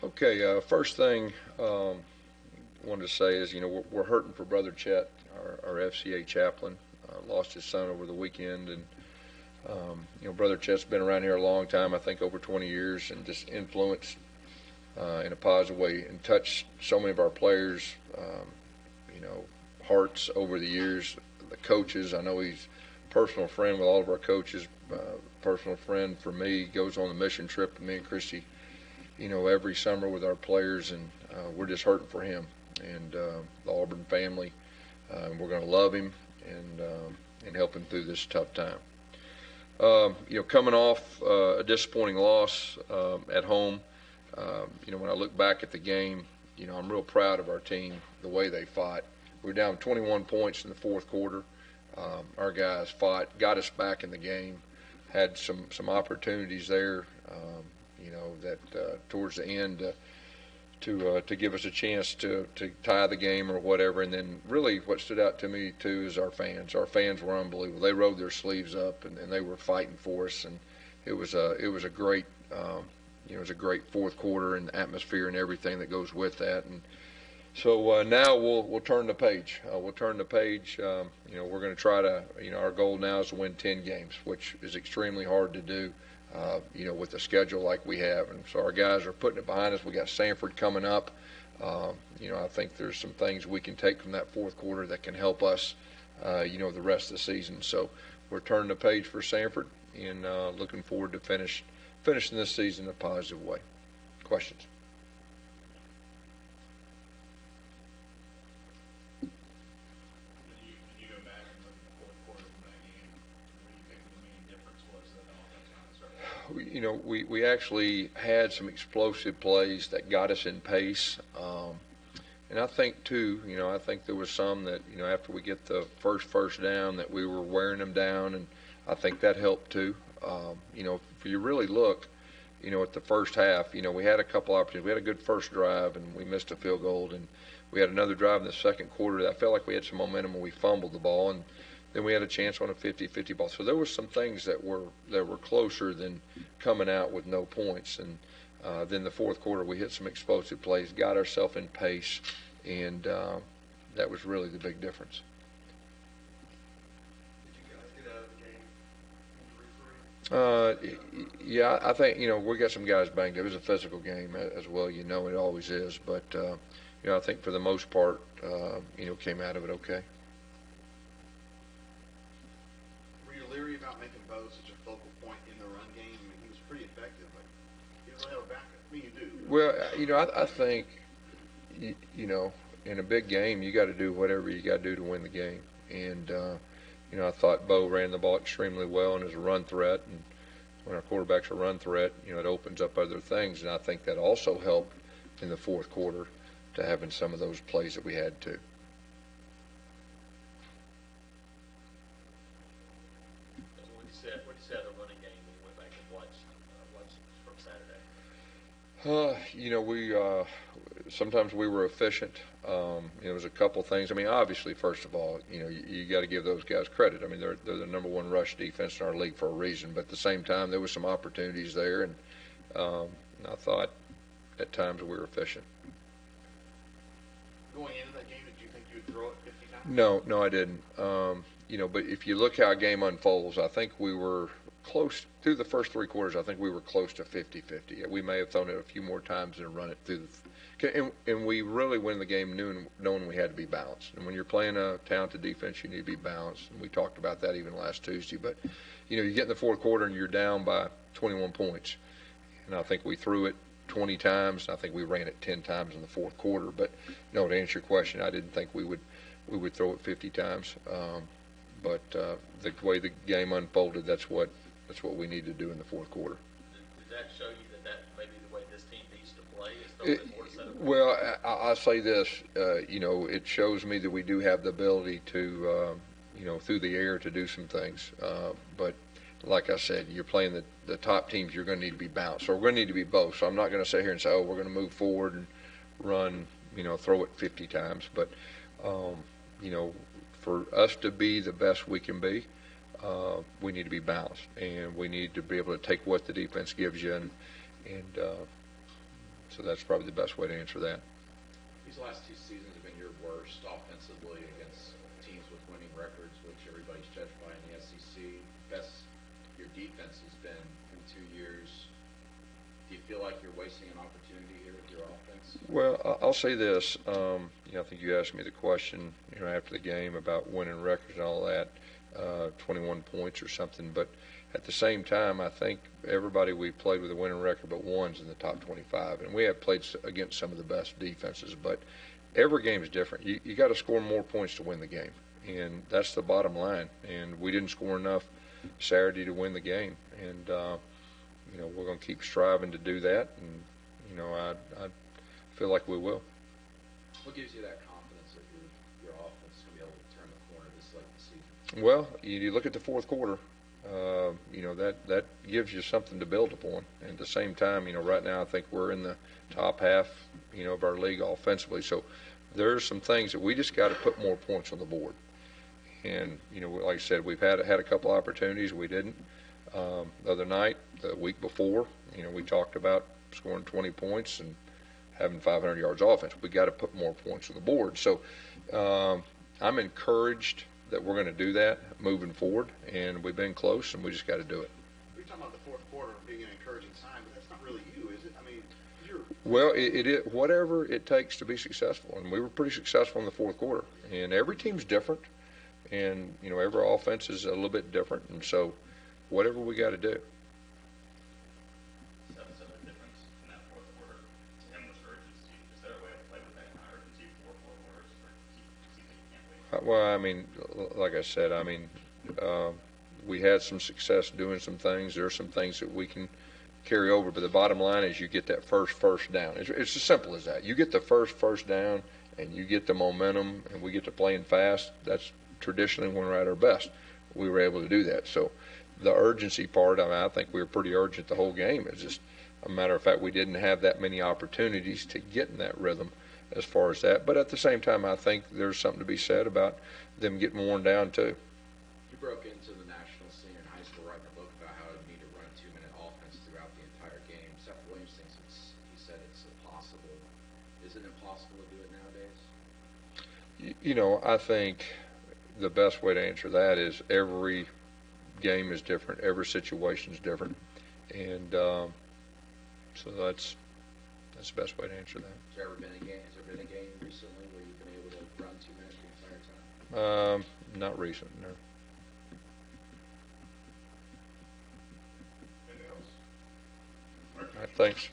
Okay, first thing wanted to say is, we're hurting for Brother Chet, our FCA chaplain. Lost his son over the weekend, and Brother Chet's been around here a long time, I think over 20 years, and just influenced in a positive way and touched so many of our players, hearts over the years. The coaches, I know he's a personal friend with all of our coaches, personal friend for me, goes on the mission trip with me and Christy, every summer with our players, and we're just hurting for him and the Auburn family. We're going to love him and help him through this tough time. Coming off a disappointing loss at home, when I look back at the game, I'm real proud of our team, the way they fought. We were down 21 points in the fourth quarter. Our guys fought, got us back in the game, had some opportunities there, that towards the end to give us a chance to tie the game or whatever. And then really what stood out to me too is our fans. Our fans were unbelievable. They rolled their sleeves up and they were fighting for us, and it was a great it was a great fourth quarter, and atmosphere and everything that goes with that. And so now we'll turn the page. We'll turn the page. We're going to try to, our goal now is to win 10 games, which is extremely hard to do, with a schedule like we have. And so our guys are putting it behind us. We got Samford coming up. I think there's some things we can take from that fourth quarter that can help us, the rest of the season. So we're turning the page for Samford, and looking forward to finishing this season in a positive way. Questions? We actually had some explosive plays that got us in pace. And I think, too, I think there was some that, after we get the first down, that we were wearing them down, and I think that helped, too. If you really look, at the first half, we had a couple opportunities. We had a good first drive, and we missed a field goal, and we had another drive in the second quarter. I felt like we had some momentum when we fumbled the ball, and then we had a chance on a 50-50 ball. So there were some things that were closer than coming out with no points. And then the fourth quarter, we hit some explosive plays, got ourselves in pace, and that was really the big difference. Yeah, I think, we got some guys banged up. It was a physical game as well, it always is. But, I think for the most part, came out of it okay. Were you leery about making Bo such a focal point in the run game? I mean, he was pretty effective, but you don't really have a backup. I mean, you do. Well, I think, in a big game, you got to do whatever you got to do to win the game. And, I thought Bo ran the ball extremely well and is a run threat. And when our quarterback's a run threat, it opens up other things. And I think that also helped in the fourth quarter to having some of those plays that we had too. What you said of the running game when you went back and watched from Saturday? We sometimes we were efficient. There was a couple things. I mean, obviously, first of all, you got to give those guys credit. I mean, they're the number one rush defense in our league for a reason. But at the same time, there was some opportunities there, and I thought at times we were efficient. Going into that game, did you think you would throw it 50 times? No, I didn't. But if you look how a game unfolds, I think we were close through the first three quarters. I think we were close to 50-50. We may have thrown it a few more times and run it through and we really win the game knowing we had to be balanced. And when you're playing a talented defense, you need to be balanced. And we talked about that even last Tuesday. But, you get in the fourth quarter and you're down by 21 points. And I think we threw it 20 times. And I think we ran it 10 times in the fourth quarter. But, no, to answer your question, I didn't think we would throw it 50 times. But the way the game unfolded, that's what we need to do in the fourth quarter. Did that show you that may be the way this team needs to play? Well, I'll say this, it shows me that we do have the ability to, through the air to do some things. But like I said, you're playing the top teams, you're going to need to be balanced. So we're going to need to be both. So I'm not going to sit here and say, we're going to move forward and run, throw it 50 times. But, for us to be the best we can be, we need to be balanced. And we need to be able to take what the defense gives you and So that's probably the best way to answer that. These last 2 seasons have been your worst offensively against teams with winning records, which everybody's judged by in the SEC. Best your defense has been in 2 years. Do you feel like you're wasting an opportunity here with your offense? Well, I'll say this. I think you asked me the question, after the game about winning records and all that, 21 points or something. But at the same time, I think everybody we played with a winning record but one's in the top 25. And we have played against some of the best defenses. But every game is different. You got to score more points to win the game. And that's the bottom line. And we didn't score enough Saturday to win the game. And, we're going to keep striving to do that. And, I feel like we will. What gives you that confidence that your offense is going to be able to turn the corner this late in the season? Well, you look at the fourth quarter. That gives you something to build upon. And at the same time, right now I think we're in the top half, of our league offensively. So there's some things that we just got to put more points on the board. And like I said, we've had a couple opportunities. We didn't. The other night, the week before, we talked about scoring 20 points and having 500 yards offense. We got to put more points on the board. So I'm encouraged that we're going to do that moving forward, and we've been close, and we just got to do it. You're talking about the fourth quarter being an encouraging sign, but that's not really you, is it? I mean, well, it is whatever it takes to be successful, and we were pretty successful in the fourth quarter. And every team's different, and every offense is a little bit different, and so whatever we got to do. Well, like I said, we had some success doing some things. There are some things that we can carry over, but the bottom line is you get that first down. It's as simple as that. You get the first down, and you get the momentum, and we get to playing fast. That's traditionally when we're at our best. We were able to do that. So the urgency part, I think we were pretty urgent the whole game. It's just a matter of fact we didn't have that many opportunities to get in that rhythm as far as that. But at the same time, I think there's something to be said about them getting worn down too. You broke into the national scene in high school writing a book about how you need to run a 2-minute offense throughout the entire game. Seth Williams thinks he said it's impossible. Is it impossible to do it nowadays? I think the best way to answer that is every game is different. Every situation is different. And so that's the best way to answer that. Has there been a game recently where you've been able to run 2 minutes the entire time? Not recent, no. Anything else? All right, thanks.